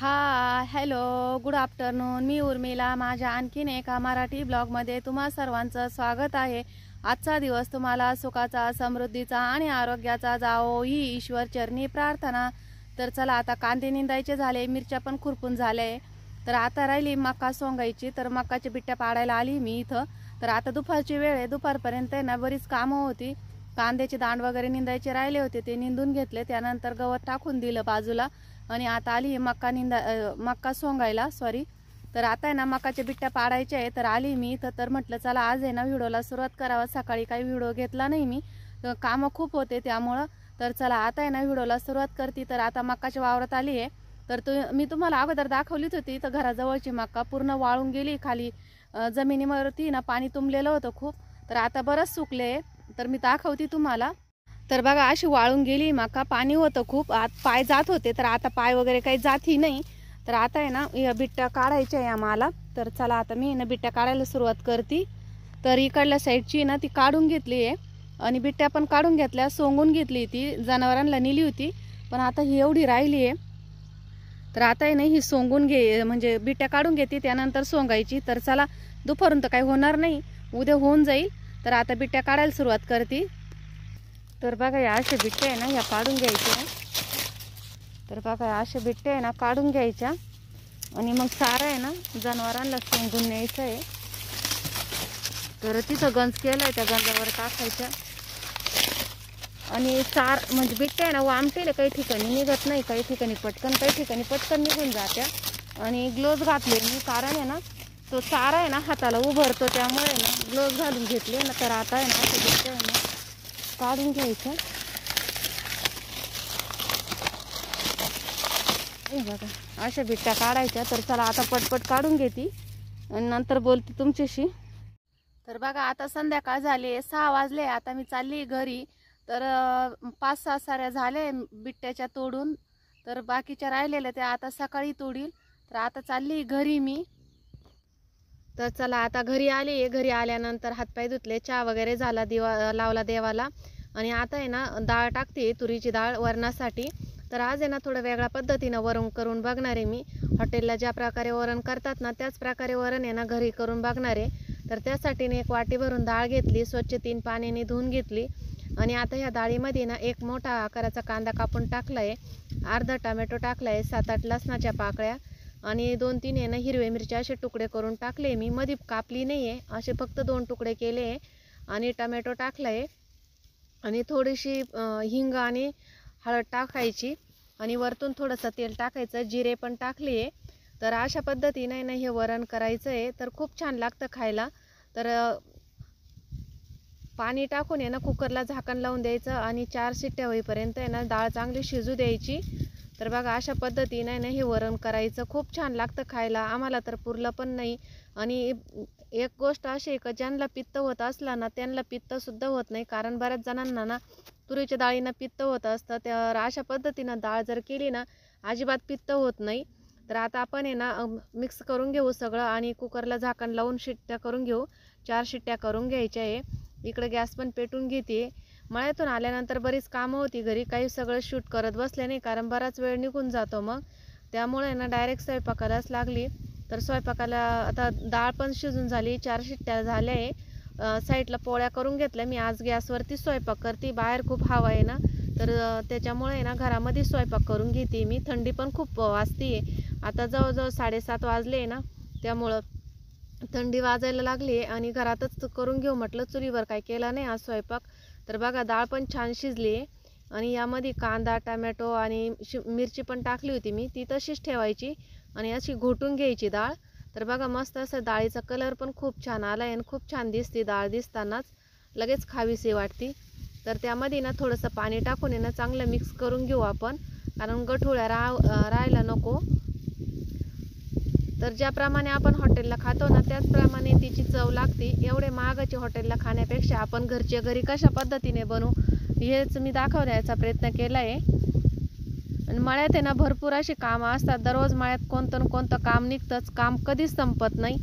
Hello, good afternoon. मी उर्मिला. माझ्या आणखीन एका मराठी ब्लॉगमध्ये तुम्हा सर्वांचं स्वागत आहे. आजचा दिवस तुम्हाला सुखाचा, समृद्धीचा आणि आरोग्याचा जावो ही ईश्वर चरणी प्रार्थना. तर चला, आता कांदे निंदायचे झाले, मिरच्या पण खुरपून झाले. तर आता राहिली मका सोंगायची. तर मकाच्या बिट्ट्या पाडायला आली मी इथं. तर आता दुपारची वेळ आहे, दुपारपर्यंत ना बरीच कामं होती. कांद्याचे दांड वगैरे निंदायचे राहिले होते, ते निंदून घेतले. त्यानंतर गवत टाकून दिलं बाजूला आणि आता आली मक्का सोंगायला. तर आता आहे ना मकाच्या बिट्ट्या पाडायच्या आहे. तर आली मी इथं. तर म्हटलं चला आज आहे ना व्हिडिओला सुरुवात करावं. सकाळी काही व्हिडिओ घेतला नाही मी, कामं खूप होते त्यामुळं. तर चला आता आहे ना व्हिडिओला सुरुवात करते. तर आता मकाच्या वावरात आली आहे. तर मी तुम्हाला अगोदर दाखवलीच होती. तर घराजवळची मका पूर्ण वाळून गेली, खाली जमिनीवरती ना पाणी तुंबलेलं होतं खूप. तर आता बरंच सुकले. तर मी दाखवते तुम्हाला. तर बघा अशी वाळून गेली मका, पाणी होतं खूप, आत पाय जात होते. तर आता पाय वगैरे काही जातही नाही. तर आता आहे ना या बिट्ट्या काढायच्या आहे आम्हाला. तर चला आता मी ना बिट्ट्या काढायला सुरुवात करते. तर इकडल्या साईडची ना ती काढून घेतली आहे आणि बिट्ट्या पण काढून घेतल्या, सोंगून घेतली. ती जनावरांना नेली होती, पण आता ही एवढी राहिली आहे. तर आता आहे ना ही सोंगून म्हणजे बिट्ट्या काढून घेते, त्यानंतर सोंगायची. तर चला, दुपारून तर काही होणार नाही, उद्या होऊन जाईल. तर आता बिट्ट्या काढायला सुरुवात करते. तर बघा या अशा बिट्ट्या आहे ना ह्या काढून घ्यायच्या. तर बघा अशा बिट्ट्या आहे ना काढून घ्यायच्या आणि मग चारा आहे ना जनावरांना सोंगून न्यायचं आहे. तर तिथं गंज केलाय, त्या गंजावर टाकायच्या. आणि म्हणजे बिट्ट्या आहे ना वामटेले, काही ठिकाणी निघत नाही, काही ठिकाणी पटकन निघून जात्या. आणि ग्लोव्ज घातले मी, कारण आहे ना तो चारा आहे ना हाताला उभरतो, त्यामुळे ना ग्लोव्ज घालून घेतले ना. तर आता आहे ना अशा बिट्ट्या आहे ना काढून घ्यायचं. बघा अशा बिट्ट्या काढायच्या. तर चला आता पटपट काढून घेते आणि नंतर बोलते तुमच्याशी. तर बघा आता संध्याकाळ झाली, 6 वाजले. आता मी चालली घरी. तर 5-6 साऱ्या झाले बिट्ट्याच्या तोडून. तर बाकीच्या राहिलेल्या त्या आता सकाळी तोडील. तर आता चालली घरी मी. तर चला आता घरी आली. घरी आल्यानंतर हातपाय धुतले, चहा वगैरे झाला, दिवा लावला देवाला. आणि आता आहे ना डाळ टाकते, तुरीची डाळ वरणासाठी. तर आज आहे ना थोडं वेगळ्या पद्धतीनं वरण करून बघणार आहे मी. हॉटेलला ज्या प्रकारे वरण करतात ना त्याच प्रकारे वरण आहे ना घरी करून बघणार आहे. तर त्यासाठी 1 वाटी भरून डाळ घेतली, स्वच्छ 3 पाण्याने धुवून घेतली. आणि आता ह्या डाळीमध्ये ना 1 मोठा आकाराचा कांदा कापून टाकला आहे, अर्धा टमॅटो टाकला आहे, 7-8 लसणाच्या पाकळ्या आणि 2-3 आहे ना हिरवे मिरच्या असे तुकडे करून टाकले. मी मध्ये कापली नाही आहे, असे फक्त 2 तुकडे केले आहे. आणि टमॅटो टाकला आहे आणि थोडीशी हिंग आणि हळद टाकायची आणि वरतून थोडंसं तेल टाकायचं, जिरे पण टाकले आहे. तर अशा पद्धतीने ना हे वरण करायचं आहे. तर खूप छान लागतं खायला. तर पाणी टाकून आहे ना कुकरला झाकण लावून द्यायचं आणि 4 शिट्ट्या होईपर्यंत आहे ना डाळ चांगली शिजू द्यायची. तर बघा अशा पद्धतीने ना हे वरण करायचं, खूप छान लागतं खायला. आम्हाला तर पुरलं पण नाही. आणि एक गोष्ट अशी आहे का ज्यांना पित्त होत असला ना त्यांना पित्तसुद्धा होत नाही, कारण बऱ्याच जणांना ना तुरीच्या डाळीनं पित्त होत असतं. तर अशा पद्धतीनं डाळ जर केली ना अजिबात पित्त होत नाही. तर आता आपण आहे ना मिक्स करून घेऊ सगळं आणि कुकरला झाकण लावून शिट्ट्या करून घेऊ. 4 शिट्ट्या करून घ्यायच्या आहे. इकडे गॅस पण पेटून घेते. मळ्यातून आल्यानंतर बरीच कामं होती घरी, काही सगळं शूट करत बसले नाही, कारण बराच वेळ निघून जातो मग. त्यामुळे ना डायरेक्ट स्वयंपाकालाच लागली. तर स्वयंपाकाला आता डाळ पण शिजून झाली, 4 शिट्ट्या झाल्या आहे. साईडला पोळ्या करून घेतल्या. मी आज गॅसवरती स्वयंपाक करते, बाहेर खूप हवा आहे ना, तर त्याच्यामुळे ना घरामध्ये स्वयंपाक करून घेते मी. थंडी पण खूप वाजते. आता जवळजवळ 7:30 वाजले आहे ना, त्यामुळं थंडी वाजायला लागली आहे आणि घरातच करून घेऊ म्हटलं, चुलीवर काय केला नाही आज स्वयंपाक. तर बघा डाळ पण छान शिजली आहे आणि यामध्ये कांदा, टमॅटो आणि मिरची पण टाकली होती मी, ती तशीच ठेवायची आणि अशी घोटून घ्यायची डाळ. तर बघा मस्त असं डाळीचा कलर पण खूप छान आला आहे आणि खूप छान दिसते डाळ, दिसतानाच लगेच खावीशी वाटते. तर त्यामध्ये ना थोडंसं पाणी टाकून आहे ना चांगलं मिक्स करून घेऊ आपण, कारण गठुळ्या राहायला नको. तर ज्याप्रमाणे आपण हॉटेलला खातो ना त्याचप्रमाणे तिची चव लागते. एवढे महागाचे हॉटेलला खाण्यापेक्षा आपण घरच्या घरी कशा पद्धतीने बनवू हेच मी दाखवण्याचा प्रयत्न केला आहे. आणि मळ्यात आहे ना भरपूर अशी कामं असतात, दररोज मळ्यात कोणतं ना कोणतं काम निघतंच, काम कधीच संपत नाही.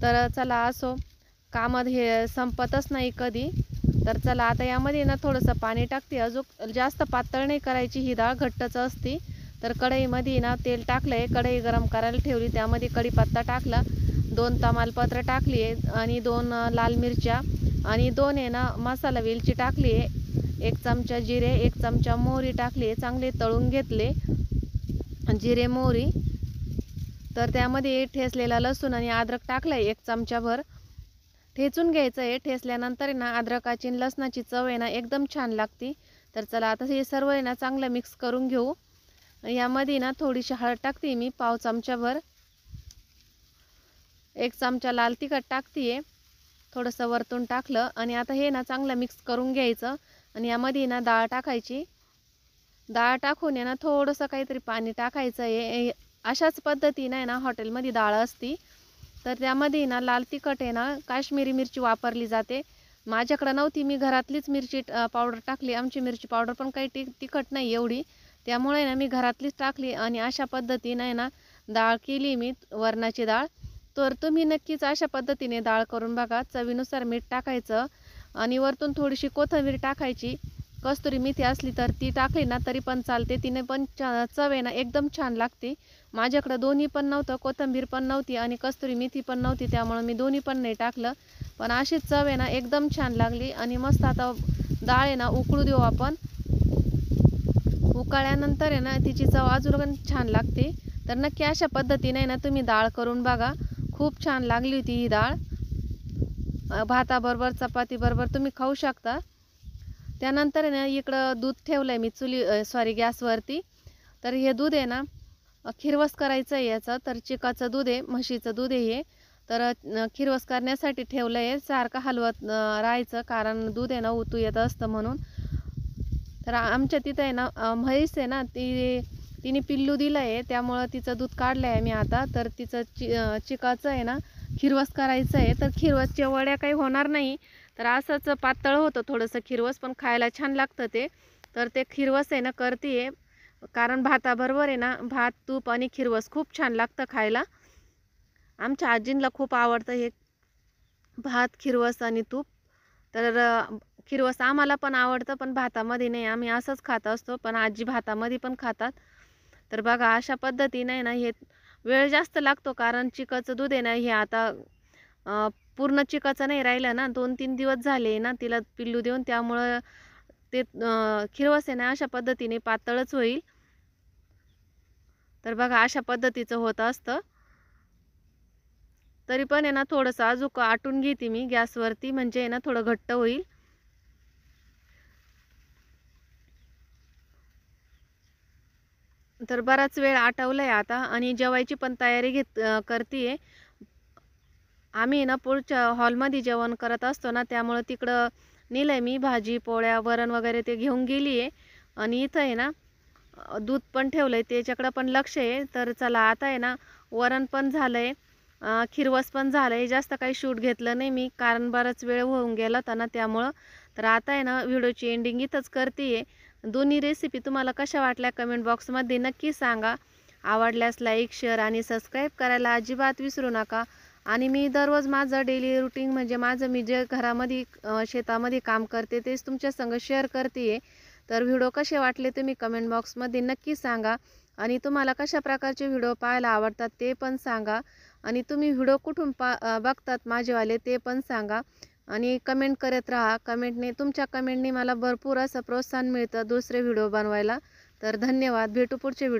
तर चला असो, कामं हे संपतच नाही कधी. तर चला आता यामध्ये ना थोडंसं पाणी टाकते, अजून जास्त पातळ नाही करायची ही डाळ, घट्टच असते. तर कढईमध्ये ना तेल टाकलं आहे, कढई गरम करायला ठेवली, त्यामध्ये कढीपत्ता टाकला, 2 तमालपत्र टाकली आहे आणि 2 लाल मिरच्या आणि 2 आहे ना मसाला वेलची टाकली आहे, 1 चमचा जिरे, 1 चमचा मोहरी टाकली आहे, चांगले तळून घेतले जिरे मोहरी. तर त्यामध्ये ठेचलेला लसूण आणि अद्रक टाकलं आहे 1 चमचाभर, ठेचून घ्यायचं आहे. ठेचल्यानंतर ना अद्रकाची आणि लसणाची चव आहे ना एकदम छान लागते. तर चला आता हे सर्व आहे ना चांगलं मिक्स करून घेऊ. यामध्ये ना थोडीशी हळद टाकते मी, पाव चमचाभर, 1 चमचा लाल तिखट टाकते, थोडंसं वरतून टाकलं आणि आता हे ना चांगलं मिक्स करून घ्यायचं. आणि यामध्ये ना डाळ टाकायची, डाळ टाकून आहे ना थोडंसं काहीतरी पाणी टाकायचं आहे. अशाच पद्धतीने आहे ना हॉटेलमध्ये डाळ असती. तर त्यामध्ये ना लाल तिखट आहे ना काश्मीरी मिरची वापरली जाते, माझ्याकडं नव्हती, मी घरातलीच मिरची पावडर टाकली. आमची मिरची पावडर पण काही तिखट नाही एवढी, त्यामुळे ना मी घरातलीच टाकली आणि अशा पद्धतीने आहे ना डाळ केली मी, वरणाची डाळ. तर तुम्ही नक्कीच अशा पद्धतीने डाळ करून बघा. चवीनुसार मीठ टाकायचं आणि वरतून थोडीशी कोथिंबीर टाकायची. कस्तुरी मेथी असली तर ती टाकली ना तरी पण चालते, तिने पण चव आहे ना एकदम छान लागते. माझ्याकडं दोन्ही पण नव्हतं, कोथिंबीर पण नव्हती आणि कस्तुरी मेथी पण नव्हती, त्यामुळे मी दोन्ही पण नाही टाकलं. पण अशीच चव आहे ना एकदम छान लागली. आणि मस्त आता डाळ आहे ना उकळू देऊ आपण. उकळल्यानंतर आहे ना तिची चव अजून छान लागते. तर नक्की अशा पद्धतीने ना तुम्ही डाळ करून बघा, खूप छान लागली होती ही डाळ. भाताबरोबर चपातीबरोबर तुम्ही खाऊ शकता. त्यानंतर आहे ना इकडं दूध ठेवलं आहे मी गॅसवरती. तर हे दूध आहे ना खिरवस करायचं आहे याचं. तर चिकाचं दूध आहे, म्हशीचं दूध आहे हे. तर खिरवस करण्यासाठी ठेवलं आहे, सारखं हलवत राहायचं, कारण दूध आहे ना उतू येत असतं म्हणून. तर आमच्या तिथं आहे ना म्हैस आहे ना, तिने पिल्लू दिलं आहे, त्यामुळं तिचं दूध काढलं आहे मी आता. तर तिचं चिकाचं आहे ना खिरवस करायचं आहे. तर खिरवसच्या वड्या काही होणार नाही, तर असंच पातळ होतं थोडंसं खिरवस, पण खायला छान लागतं ते. तर ते खिरवस आहे ना करते आहे, कारण भाताबरोबर आहे ना भात, तूप आणि खिरवस खूप छान लागतं खायला. आमच्या आजींला खूप आवडतं हे भात, खिरवस आणि तूप. तर खिरवस आम्हाला पण आवडतं, पण भातामध्ये नाही, आम्ही असंच खात असतो, पण आजी भातामध्ये पण खातात. तर बघा अशा पद्धतीने आहे ना हे वेळ जास्त लागतो, कारण चिकाचं दूध आहे ना हे आता पूर्ण चिकाचं नाही राहिलं ना, 2-3 दिवस झाले ना तिला पिल्लू देऊन, त्यामुळं ते खिरवस आहे ना अशा पद्धतीने पातळच होईल. तर बघा अशा पद्धतीचं होत असतं. तरी पण आहे ना थोडंसं अजून आटून घेते मी गॅसवरती, म्हणजे आहे ना थोडं घट्ट होईल. तर बराच वेळ आटवलंय आता आणि जेवायची पण तयारी करते. आम्ही ना पुढच्या हॉलमध्ये जेवण करत असतो ना, त्यामुळं तिकडं नेलंय मी भाजी, पोळ्या, वरण वगैरे ते घेऊन गेली आहे. आणि इथं आहे ना दूध पण ठेवलंय, त्याच्याकडं पण लक्ष आहे. तर चला आता आहे ना वरण पण झालंय, खिरवस पण झालंय. जास्त काही शूट घेतलं नाही मी, कारण बराच वेळ होऊन गेला होता ना त्यामुळं. तर आता आहे ना व्हिडिओची एंडिंग इथंच करते. दोन्ही रेसिपी तुम्हाला कशा वाटल्या कमेंट बॉक्समध्ये नक्की सांगा. आवडल्यास लाईक, शेअर आणि सबस्क्राईब करायला अजिबात विसरू नका. आणि मी दररोज माझं डेली रुटीन, म्हणजे मी जे घरामध्ये शेतामध्ये काम करते तेच तुमच्या संग शेअर करते. तर व्हिडिओ कसे वाटले तुम्ही कमेंट बॉक्समध्ये नक्की सांगा. आणि तुम्हाला कशा प्रकारचे व्हिडिओ पाहायला आवडतात ते पण सांगा. आणि तुम्ही व्हिडिओ कुठून बघतात माझेवाले ते पण सांगा. आणि कमेंट करत राहा. तुमच्या कमेंटने मला भरपूर असं प्रोत्साहन मिळतं दुसरे व्हिडिओ बनवायला. तर धन्यवाद. भेटू पुढचे व्हिडिओ.